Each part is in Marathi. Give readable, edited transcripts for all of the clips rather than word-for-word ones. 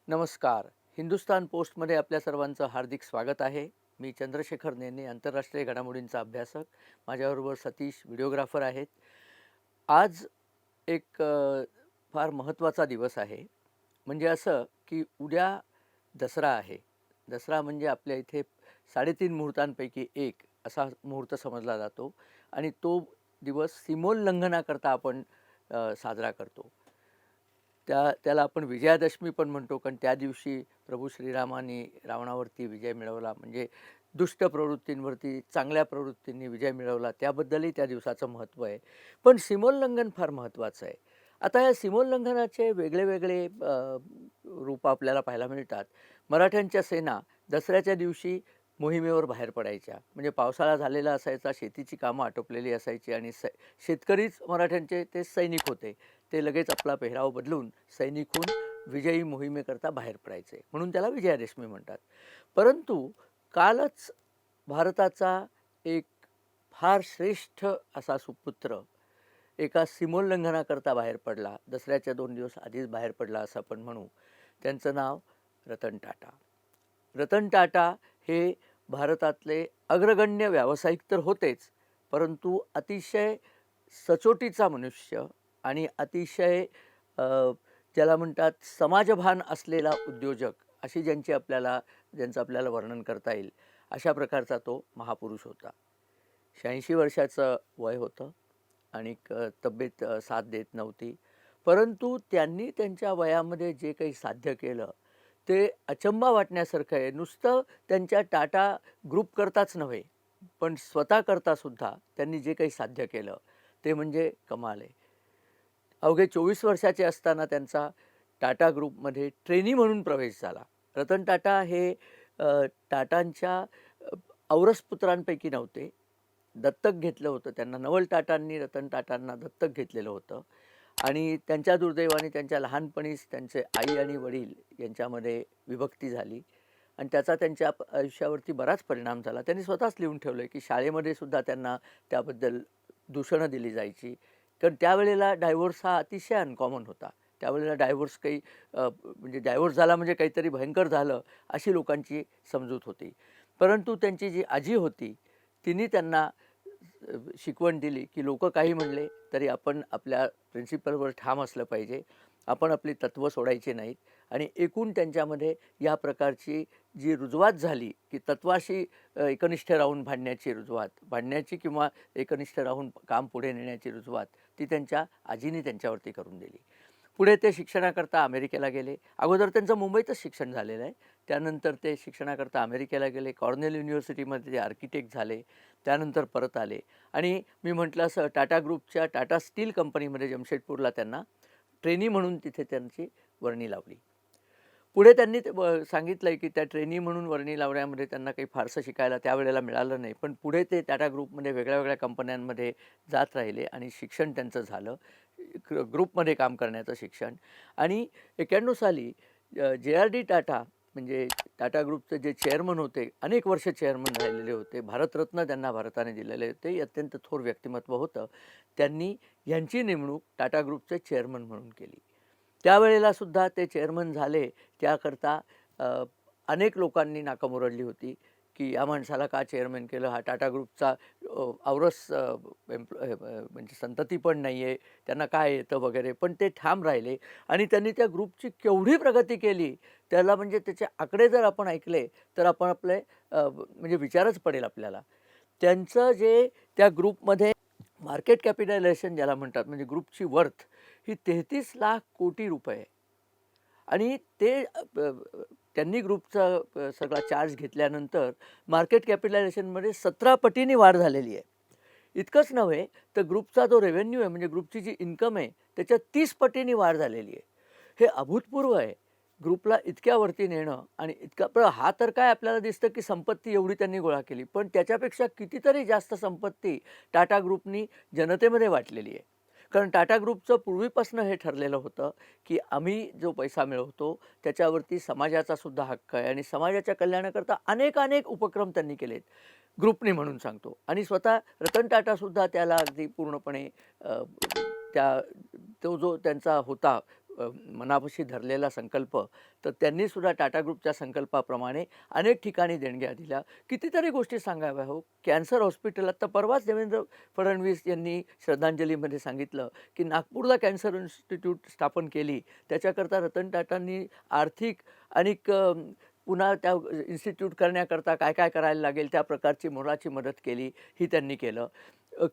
नमस्कार. हिंदुस्तान पोस्टमध्ये आपल्या सर्वांचं हार्दिक स्वागत आहे. मी चंद्रशेखर नेने, आंतरराष्ट्रीय घडामोडींचा अभ्यासक. माझ्याबरोबर सतीश व्हिडिओग्राफर आहेत. आज एक फार महत्त्वाचा दिवस आहे. म्हणजे असं की उद्या दसरा आहे. दसरा म्हणजे आपल्या इथे 3.5 मुहूर्तांपैकी एक असा मुहूर्त समजला जातो आणि तो दिवस सीमोल्लंघनाकरता आपण साजरा करतो. त्याला आपण विजयादशमी पण म्हणतो, कारण त्या दिवशी प्रभू श्रीरामांनी रावणावरती विजय मिळवला. म्हणजे दुष्ट प्रवृत्तींवरती चांगल्या प्रवृत्तींनी विजय मिळवला, त्याबद्दलही त्या दिवसाचं महत्त्व आहे. पण सीमोल्लंघन फार महत्त्वाचं आहे. आता या सीमोल्लंघनाचे वेगळे वेगळे रूप आपल्याला पाहायला मिळतात. मराठ्यांच्या सेना दसऱ्याच्या दिवशी मोहिमेवर बाहेर पडायच्या. म्हणजे पावसाळा झालेला असायचा, शेतीची कामं आटोपलेली असायची आणि शेतकरीच मराठ्यांचे ते सैनिक होते. ते लगेच आपला पेहराव बदलून सैनिक होऊन विजयी मोहिमेकरता बाहेर पडायचे, म्हणून त्याला विजयादशमी म्हणतात. परंतु कालच भारताचा एक फार श्रेष्ठ असा सुपुत्र एका सीमोल्लंघनाकरता बाहेर पडला. दसऱ्याच्या 2 दिवस आधीच बाहेर पडला असं आपण म्हणू. त्यांचं नाव रतन टाटा. रतन टाटा हे भारतातले अग्रगण्य व्यावसायिक तर होतेच, परंतु अतिशय सचोटीचा मनुष्य आणि अतिशय ज्याला म्हणतात समाजभान असलेला उद्योजक, अशी ज्यांचं आपल्याला वर्णन करता येईल, अशा प्रकारचा तो महापुरुष होता. 86 वर्षाचं वय होतं आणि तब्येत साथ देत नव्हती. परंतु त्यांनी त्यांच्या वयामध्ये जे काही साध्य केलं ते अचंबा वाटण्यासारखं आहे. नुसतं त्यांच्या टाटा ग्रुपकरताच नव्हे, पण स्वतःकरतासुद्धा त्यांनी जे काही साध्य केलं ते म्हणजे कमाल आहे. अवघे 24 वर्षाचे असताना त्यांचा टाटा ग्रुपमध्ये ट्रेनी म्हणून प्रवेश झाला. रतन टाटा हे टाटांच्या औरस पुत्रांपैकी नव्हते. दत्तक घेतलं होतं त्यांना. नवल टाटांनी रतन टाटांना दत्तक घेतलेलं होतं आणि त्यांच्या दुर्दैवाने त्यांच्या लहानपणीच त्यांचे आई आणि वडील यांच्यामध्ये विभक्ती झाली आणि त्याचा त्यांच्या आयुष्यावरती बराच परिणाम झाला. त्यांनी स्वतःच लिहून ठेवलं की शाळेमध्ये सुद्धा त्यांना त्याबद्दल दूषणं दिली जायची. कारण त्यावेळेला डायव्होर्स हा अतिशय अनकॉमन होता. त्यावेळेला डायव्होर्स काही म्हणजे डायव्होर्स झाला म्हणजे काहीतरी भयंकर झालं अशी लोकांची समजूत होती. परंतु त्यांची जी आजी होती तिने त्यांना शिकवण दिली की लोकं काही म्हणले तरी आपण आपल्या प्रिन्सिपलवर ठाम असलं पाहिजे. आपण आपली तत्त्व सोडायची नाहीत आणि एकूण त्यांच्यामध्ये या प्रकारची जी रुजवात झाली की तत्त्वाशी एकनिष्ठ राहून भांडण्याची किंवा एकनिष्ठ राहून काम पुढे नेण्याची रुजवात ती त्यांच्या आजीने त्यांच्यावरती करून दिली. पुढे ते शिक्षणाकरता अमेरिकेला गेले. अगोदर त्यांचं मुंबईतच शिक्षण झालेलं आहे. त्यानंतर ते शिक्षणाकरता अमेरिकेला गेले. कॉर्नेल युनिव्हर्सिटीमध्ये ते आर्किटेक्ट झाले. त्यानंतर परत आले आणि मी म्हटलं असं टाटा ग्रुपच्या टाटा स्टील कंपनीमध्ये जमशेदपूरला त्यांना ट्रेनी म्हणून तिथे त्यांची वर्णी लावली. पुढे त्यांनी सांगितलं आहे की त्या ट्रेनी म्हणून वर्णी लावण्यामध्ये त्यांना काही फारसं शिकायला त्यावेळेला मिळालं नाही. पण पुढे ते टाटा ग्रुपमध्ये वेगळ्या वेगळ्या कंपन्यांमध्ये जात राहिले आणि शिक्षण त्यांचं झालं. ग्रुपमध्ये काम करण्याचं शिक्षण. आणि 91 साली जे.आर.डी. टाटा म्हणजे टाटा ग्रुपचे जे चेअरमन होते, अनेक वर्ष चेअरमन राहिलेले होते, भारतरत्न त्यांना भारताने दिलेले होते, अत्यंत थोर व्यक्तिमत्व होतं. त्यांनी यांची नेमणूक टाटा ग्रुपचे चेअरमन म्हणून केली. त्यावेळेला सुद्धा ते चेअरमन झाले त्याकरता अनेक लोकांनी नाकं मुरडली होती की या माणसाला का चेअरमन केलं, हा टाटा ग्रुपचा औरस म्हणजे संतती पण नाही आहे, त्यांना काय येतं वगैरे. पण ते ठाम राहिले आणि त्यांनी त्या ग्रुपची केवढी प्रगती केली त्याला म्हणजे त्याचे आकडे जर आपण ऐकले तर आपण आपले म्हणजे विचारच पडेल आपल्याला. त्यांचं जे त्या ग्रुपमध्ये मार्केट कॅपिटलायझेशन ज्याला म्हणतात, म्हणजे ग्रुपची वर्थ ही 33 लाख कोटी रुपये आणि ते त्यांनी ग्रुपचा सगळा चार्ज घेतल्यानंतर मार्केट कॅपिटलायझेशनमध्ये 17 पटीने वाढ झालेली आहे. इतकंच नव्हे तर ग्रुपचा जो रेव्हेन्यू आहे, म्हणजे ग्रुपची जी इन्कम आहे त्याच्यात 30 पटीने वाढ झालेली आहे. हे अभूतपूर्व आहे. ग्रुपला इतक्यावरती नेणं आणि हा तर काय आपल्याला दिसतं की संपत्ती एवढी त्यांनी गोळा केली, पण त्याच्यापेक्षा कितीतरी जास्त संपत्ती टाटा ग्रुपनी जनतेमध्ये वाटलेली आहे. कारण टाटा ग्रुपचं पूर्वीपासून हे ठरलेलं होतं की आम्ही जो पैसा मिळवतो त्याच्यावरती समाजाचा सुद्धा हक्क आहे आणि समाजाच्या कल्याणाकरता अनेक उपक्रम त्यांनी केलेत ग्रुपने म्हणून सांगतो. आणि स्वतः रतन टाटासुद्धा त्याला अगदी पूर्णपणे त्या तो जो त्यांचा होता मनापाशी धरलेला संकल्प, तर त्यांनीसुद्धा टाटा ग्रुपच्या संकल्पाप्रमाणे अनेक ठिकाणी देणग्या दिल्या. कितीतरी गोष्टी सांगाव्या हो. कॅन्सर हॉस्पिटल आता परवाच देवेंद्र फडणवीस यांनी श्रद्धांजलीमध्ये सांगितलं, की नागपूरला कॅन्सर इन्स्टिट्यूट स्थापन केली. त्याच्याकरता रतन टाटांनी आर्थिक आणि पुन्हा त्या इन्स्टिट्यूट करण्याकरता काय काय करायला लागेल त्या प्रकारची मोलाची मदत केली, ही त्यांनी केलं.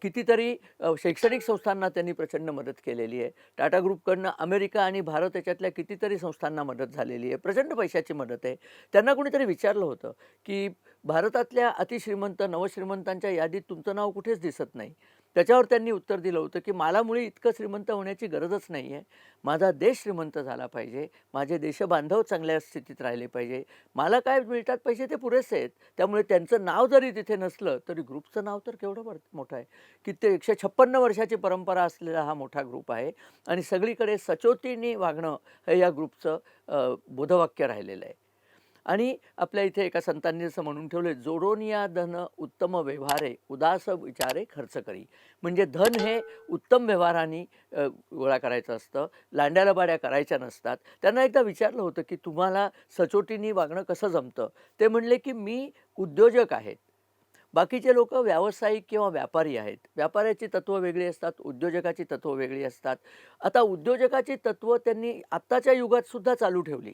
कितीतरी शैक्षणिक संस्थांना त्यांनी प्रचंड मदत केलेली आहे. टाटा ग्रुपकडनं अमेरिका आणि भारत याच्यातल्या कितीतरी संस्थांना मदत झालेली आहे. प्रचंड पैशाची मदत आहे. त्यांना कोणीतरी विचारलं होतं, की भारतातल्या अतिश्रीमंत, नवश्रीमंतांच्या यादीत तुमचं नाव कुठेच दिसत नाही. त्याच्यावर त्यांनी उत्तर दिलं होतं, की मला मुळी इतकं श्रीमंत होण्याची गरजच नाही आहे. माझा देश श्रीमंत झाला पाहिजे. माझे देशबांधव चांगल्या स्थितीत राहिले पाहिजे. मला काय मिळतात पैसे ते पुरेसे आहेत. त्यामुळे त्यांचं नाव जरी तिथे नसलं तरी ग्रुपचं नाव तर केवढं मोठं आहे. की ते 156 वर्षाची परंपरा असलेला हा मोठा ग्रुप आहे आणि सगळीकडे सचोटीने वागणं हे या ग्रुपचं बोधवाक्य राहिलेलं आहे. आणि आपल्या इथे एका संतांनी असं म्हणून ठेवलं, जोडोनिया धन उत्तम व्यवहारे उदास विचारे खर्च करी. म्हणजे धन हे उत्तम व्यवहाराने गोळा करायचं असतं, लांड्यालबाड्या करायच्या नसतात. त्यांना एकदा विचारलं होतं, की तुम्हाला सचोटीने वागणं कसं जमतं? ते म्हणले, की मी उद्योजक आहेत. बाकीचे लोक व्यावसायिक किंवा व्यापारी आहेत. व्यापाऱ्याची तत्त्व वेगळी असतात, उद्योजकाची तत्त्व वेगळी असतात. आता उद्योजकाची तत्त्व त्यांनी आत्ताच्या युगात सुद्धा चालू ठेवली.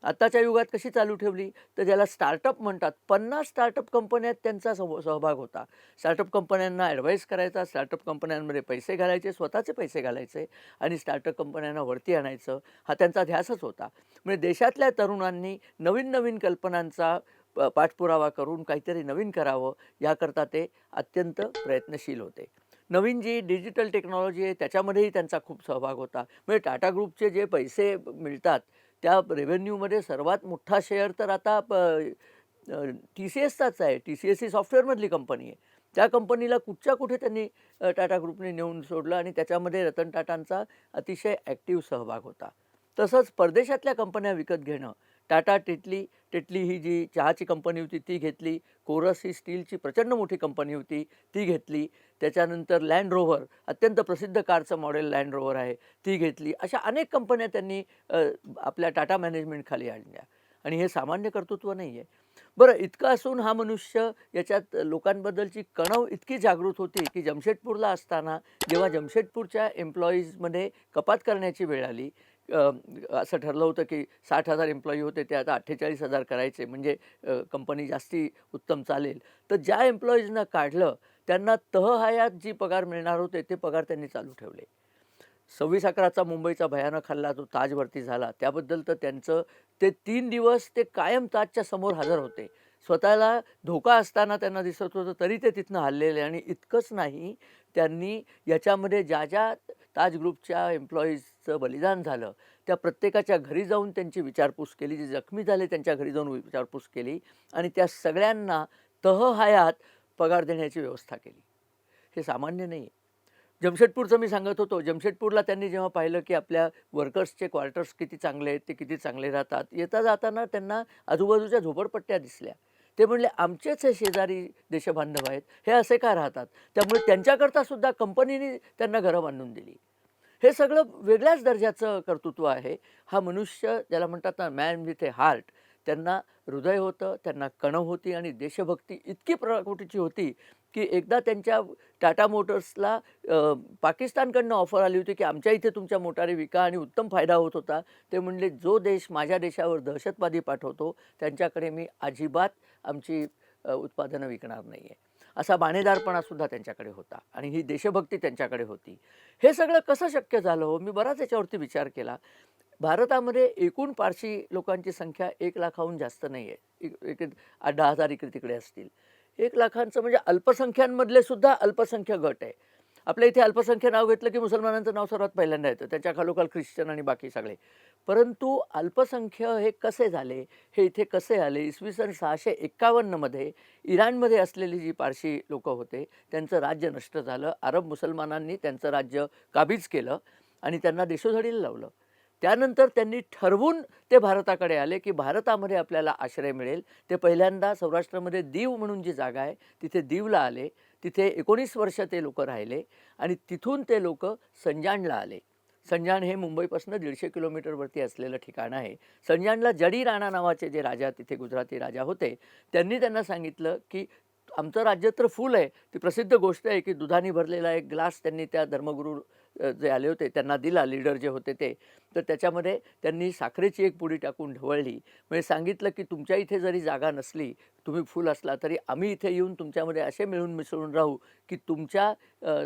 आत्ताच्या युगात कशी चालू ठेवली, तर ज्याला स्टार्टअप म्हणतात. 50 स्टार्टअप कंपन्यात त्यांचा सहभाग होता. स्टार्टअप कंपन्यांना ॲडवाईस करायचा, स्टार्टअप कंपन्यांमध्ये पैसे घालायचे, स्वतःचे पैसे घालायचे आणि स्टार्टअप कंपन्यांना वरती आणायचं, हा त्यांचा ध्यासच होता. म्हणजे देशातल्या तरुणांनी नवीन नवीन कल्पनांचा पाठपुरावा करून काहीतरी नवीन करावं, याकरता ते अत्यंत प्रयत्नशील होते. नवीन जी डिजिटल टेक्नॉलॉजी आहे त्याच्यामध्येही त्यांचा खूप सहभाग होता. म्हणजे टाटा ग्रुपचे जे पैसे मिळतात त्या रेव्हेन्यूमध्ये सर्वात मोठा शेअर तर आता TCSचाच आहे. TCS ही सॉफ्टवेअरमधली कंपनी आहे. त्या कंपनीला कुठच्या कुठे त्यांनी टाटा ग्रुपने नेऊन सोडलं आणि त्याच्यामध्ये रतन टाटांचा अतिशय ॲक्टिव्ह सहभाग होता. तसंच परदेशातल्या कंपन्या विकत घेणं. टाटा टेटली ही जी चहाची कंपनी होती ती घेतली. कोरस ही स्टीलची प्रचंड मोठी कंपनी होती ती घेतली. त्याच्यानंतर लँड रोव्हर, अत्यंत प्रसिद्ध कारचं मॉडेल लँड रोव्हर आहे, ती घेतली. अशा अनेक कंपन्या त्यांनी आपल्या टाटा मॅनेजमेंटखाली आणल्या आणि हे सामान्य कर्तृत्व नाही आहे. बरं, इतकं असून हा मनुष्य याच्यात लोकांबद्दलची कणव इतकी जागृत होती, की जमशेदपूरला असताना जेव्हा जमशेदपूरच्या एम्प्लॉईजमध्ये कपात करण्याची वेळ आली, असं ठरलं होतं की 60,000 एम्प्लॉई होते ते आता 48,000 करायचे, म्हणजे कंपनी जास्ती उत्तम चालेल. तर ज्या एम्प्लॉईजना काढलं त्यांना तहहायात जी पगार मिळणार होते ते पगार त्यांनी चालू ठेवले. 26/11चा मुंबईचा भयानक हल्ला जो ताजवरती झाला त्याबद्दल तर त्यांचं ते 3 दिवस ते कायम ताजच्या समोर हजर होते. स्वतःला धोका असताना त्यांना दिसत होतं तरी ते तिथनं हललेले. आणि इतकंच नाही, त्यांनी याच्यामध्ये ज्या ज्या ताज ग्रुपच्या एम्प्लॉईजचं बलिदान झालं त्या प्रत्येकाच्या घरी जाऊन त्यांची विचारपूस केली. जे जखमी झाले त्यांच्या घरी जाऊन विचारपूस केली आणि त्या सगळ्यांना तहहायात पगार देण्याची व्यवस्था केली. हे सामान्य नाही. जमशेदपूरचं मी सांगत होतो. जमशेदपूरला त्यांनी जेव्हा पाहिलं की आपल्या वर्कर्सचे क्वार्टर्स किती चांगले आहेत, ते किती चांगले राहतात, येता जाताना त्यांना आजूबाजूच्या झोपडपट्ट्या दिसल्या. ते म्हणले आमचेच हे शेजारी देशबांधव आहेत, हे असे का राहतात? त्यामुळे त्यांच्याकरता सुद्धा कंपनीने त्यांना घरं बांधून दिली. हे सगळं वेगळ्याच दर्जाचं कर्तृत्व आहे. हा मनुष्य ज्याला म्हणतात ना मॅन विथ ए हार्ट, त्यांना हृदय होतं, त्यांना कणव होती आणि देशभक्ती इतकी प्रकृतीची होती की एकदा त्यांच्या टाटा मोटर्सला पाकिस्तानकडनं ऑफर आली होती की आमच्या इथे तुमच्या मोटारी विका आणि उत्तम फायदा होत होता. ते म्हणले जो देश माझ्या देशावर दहशतवादी पाठवतो त्यांच्याकडे मी अजिबात आमची उत्पादनं विकणार नाही आहे. असा बाणेदारपणासुद्धा त्यांच्याकडे होता आणि ही देशभक्ती त्यांच्याकडे होती. हे सगळं कसं शक्य झालं हो? मी बराच याच्यावरती विचार केला. भारतामध्ये एकूण पारशी लोकांची संख्या 1,00,000हून जास्त नाही आहे. एक 10,000 इकडे तिकडे असतील. 1,00,000चं म्हणजे अल्पसंख्यांमधले सुद्धा अल्पसंख्य गट आहे. आपल्या इथे अल्पसंख्य नाव घेतलं की मुसलमानांचं नाव सर्वात पहिल्यांदा येतं, त्याच्या खालोखाल ख्रिश्चन आणि बाकी सगळे. परंतु अल्पसंख्य हे कसे झाले, हे इथे कसे आले? इसवी सन 651मध्ये इराणमध्ये असलेली जी पारशी लोकं होते त्यांचं राज्य नष्ट झालं. अरब मुसलमानांनी त्यांचं राज्य काबीज केलं आणि त्यांना देशोधडीला लावलं. त्यानंतर त्यांनी ठरवून ते भारताकडे आले की भारतामध्ये आपल्याला आश्रय मिळेल. ते पहिल्यांदा सौराष्ट्रामध्ये दीव म्हणून जी जागा आहे तिथे दीवला आले. तिथे 19 वर्ष ते लोक राहिले आणि तिथून ते लोक संजाणला आले. संजाण हे मुंबईपासून 150 किलोमीटरवरती असलेलं ठिकाण आहे. संजाणला जडी राणा नावाचे जे राजा तिथे गुजराती राजा होते, त्यांनी त्यांना सांगितलं, की आमचं राज्य तर फुल आहे. ती प्रसिद्ध गोष्ट आहे, की दुधाने भरलेला एक ग्लास त्यांनी त्या धर्मगुरू जे आले होते त्यांना दिला, लीडर जे होते ते. तर त्याच्यामध्ये त्यांनी साखरेची एक पुडी टाकून ढवळली. म्हणजे सांगितलं, की तुमच्या इथे जरी जागा नसली, तुम्ही फुल असला तरी आम्ही इथे येऊन तुमच्यामध्ये असे मिळून मिसळून राहू, की तुमच्या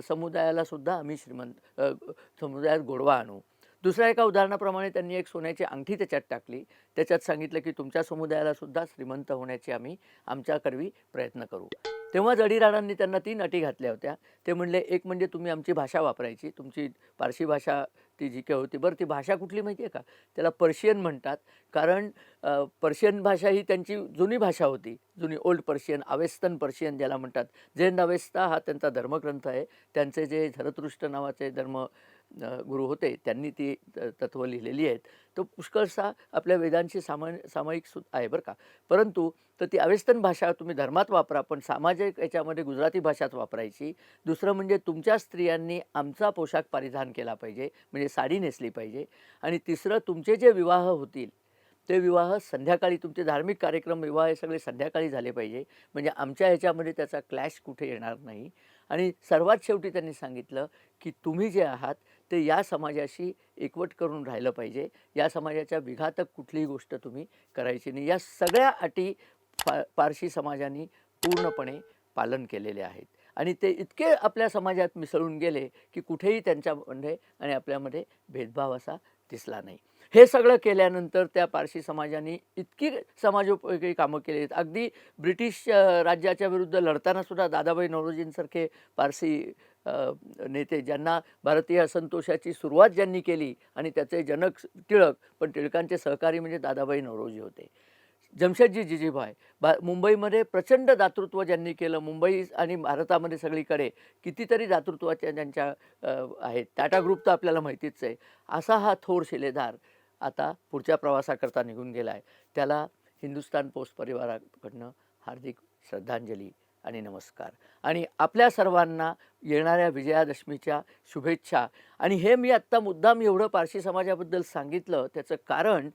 समुदायाला सुद्धा आम्ही समुदायात गोडवा आणू. दुसऱ्या एका उदाहरणाप्रमाणे त्यांनी एक सोन्याची अंगठी त्याच्यात टाकली. त्याच्यात सांगितलं, की तुमच्या समुदायाला सुद्धा श्रीमंत होण्याची आम्ही आमच्याकरवी प्रयत्न करू. तेव्हा जडीराणांनी त्यांना 3 अटी घातल्या होत्या. ते म्हणले, एक म्हणजे तुम्ही आमची भाषा वापरायची. तुमची पारशी भाषा ती जी काही होती. बरं ती भाषा कुठली माहिती आहे का? त्याला पर्शियन म्हणतात. कारण पर्शियन भाषा ही त्यांची जुनी भाषा होती. जुनी ओल्ड पर्शियन, अवेस्तन पर्शियन ज्याला म्हणतात. झेन अवेस्ता हा त्यांचा धर्मग्रंथ आहे. त्यांचे जे झरतृष्ट नावाचे गुरु होते त्यांनी ती तत्त्व लिहिलेली आहेत. तो पुष्कळसा आपल्या वेदांशी सामायिक आहे बरं का. परंतु तर ती अवेस्तन भाषा तुम्ही धर्मात वापरा, पण सामाजिक याच्यामध्ये गुजराती भाषाच वापरायची. दुसरं म्हणजे तुमच्या स्त्रियांनी आमचा पोशाख परिधान केला पाहिजे, म्हणजे साडी नेसली पाहिजे. आणि तिसरं तुमचे जे विवाह होतील ते विवाह संध्याकाळी, तुमचे धार्मिक कार्यक्रम विवाह हे सगळे संध्याकाळी झाले पाहिजे, म्हणजे आमच्या ह्याच्यामध्ये त्याचा क्लॅश कुठे येणार नाही. आणि सर्वात शेवटी त्यांनी सांगितलं, की तुम्ही जे आहात ते या समाजाशी एकवट करून राहिलं पाहिजे. या समाजाच्या विघातक कुठलीही गोष्ट तुम्ही करायची नाही. या सगळ्या अटी पारशी समाजाने पूर्णपणे पालन केलेले आहेत. आणि ते इतके आपल्या समाजात मिसळून गेले, की कुठेही त्यांच्यामध्ये आणि आपल्यामध्ये भेदभाव असा दिसला नाही. हे सगळं केल्यानंतर त्या पारशी समाजाने इतकी समाजोपयोगी कामं केली आहेत. अगदी ब्रिटिश राज्याच्या विरुद्ध लढताना सुद्धा दादाभाई नौरोजींसारखे पारसी नेते, ज्यांना भारतीय असंतोषाची सुरुवात ज्यांनी केली आणि त्याचे जनक टिळक, पण टिळकांचे सहकारी म्हणजे दादाभाई नौरोजी होते. जमशेदजी जिजीभाई मुंबईमध्ये प्रचंड दातृत्व ज्यांनी केलं. मुंबई आणि भारतामध्ये सगळीकडे कितीतरी दातृत्वाच्या ज्यांच्या आहेत. टाटा ग्रुप तर आपल्याला माहितीच आहे. असा हा थोर शिलेदार आता पुढच्या प्रवासाकरता निघून गेला आहे. त्याला हिंदुस्तान पोस्ट परिवाराकडनं हार्दिक श्रद्धांजली आणि नमस्कार. आणि आपल्या सर्वांना येणाऱ्या विजयादशमीच्या शुभेच्छा. आणि हे मी आत्ता मुद्दाम एवढं पारशी समाजाबद्दल सांगितलं, त्याचं कारण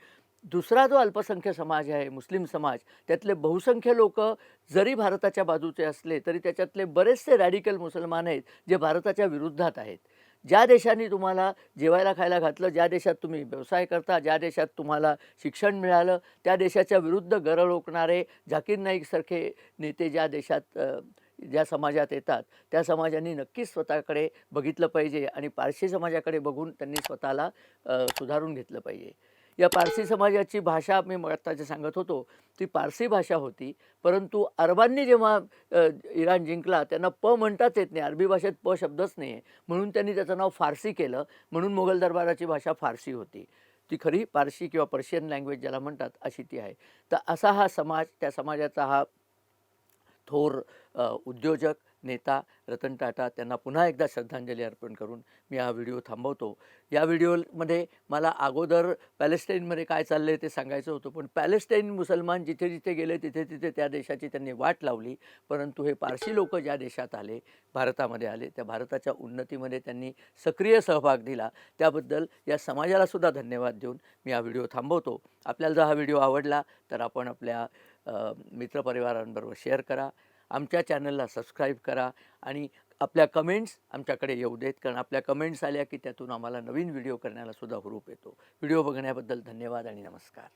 दुसरा जो अल्पसंख्य समाज आहे, मुस्लिम समाज, त्यातले बहुसंख्य लोक जरी भारताच्या बाजूचे असले तरी त्याच्यातले बरेचसे रॅडिकल मुसलमान आहेत जे भारताच्या विरुद्धात आहेत. ज्या देशांनी तुम्हाला जेवायला खायला घातलं, ज्या देशात तुम्ही व्यवसाय करता, ज्या देशात तुम्हाला शिक्षण मिळालं, त्या देशाच्या विरुद्ध गरळ ओकणारे झाकीर नाईकसारखे नेते ज्या देशात ज्या समाजात येतात, त्या समाजांनी नक्कीच स्वतःकडे बघितलं पाहिजे आणि पारशी समाजाकडे बघून त्यांनी स्वतःला सुधारून घेतलं पाहिजे. या पारसी समाजाची भाषा मी आता जे सांगत होतो ती पारसी भाषा होती. परंतु अरबांनी जेव्हा इराण जिंकला त्यांना प म्हणताच येत नाही. अरबी भाषेत प शब्दच नाही आहे. म्हणून त्यांनी त्याचं नाव फारसी केलं. म्हणून मोगल दरबाराची भाषा फारसी होती. ती खरी पारशी किंवा पर्शियन लँग्वेज ज्याला म्हणतात अशी ती आहे. तर असा हा समाज, त्या समाजाचा हा थोर उद्योजक नेता रतन टाटा, त्यांना पुन्हा एकदा श्रद्धांजली अर्पण करून मी हा व्हिडिओ थांबवतो. या व्हिडिओमध्ये मला अगोदर पॅलेस्टाईनमध्ये काय चाललं आहे ते सांगायचं होतं, पण पॅलेस्टाईन मुसलमान जिथे जिथे गेले तिथे तिथे त्या देशाची त्यांनी वाट लावली. परंतु हे पारशी लोक ज्या देशात आले, भारतामध्ये आले, त्या भारताच्या उन्नतीमध्ये त्यांनी सक्रिय सहभाग दिला. त्याबद्दल या समाजालासुद्धा धन्यवाद देऊन मी हा व्हिडिओ थांबवतो. आपल्याला जर हा व्हिडिओ आवडला तर आपण आपल्या मित्रपरिवारांबरोबर शेअर करा. आमच्या चॅनलला सबस्क्राईब करा आणि आपल्या कमेंट्स आमच्याकडे येऊ देत, कारण आपल्या कमेंट्स आल्या की त्यातून आम्हाला नवीन व्हिडिओ करण्याला सुद्धा हुरूप येतो. व्हिडिओ बघण्याबद्दल धन्यवाद आणि नमस्कार.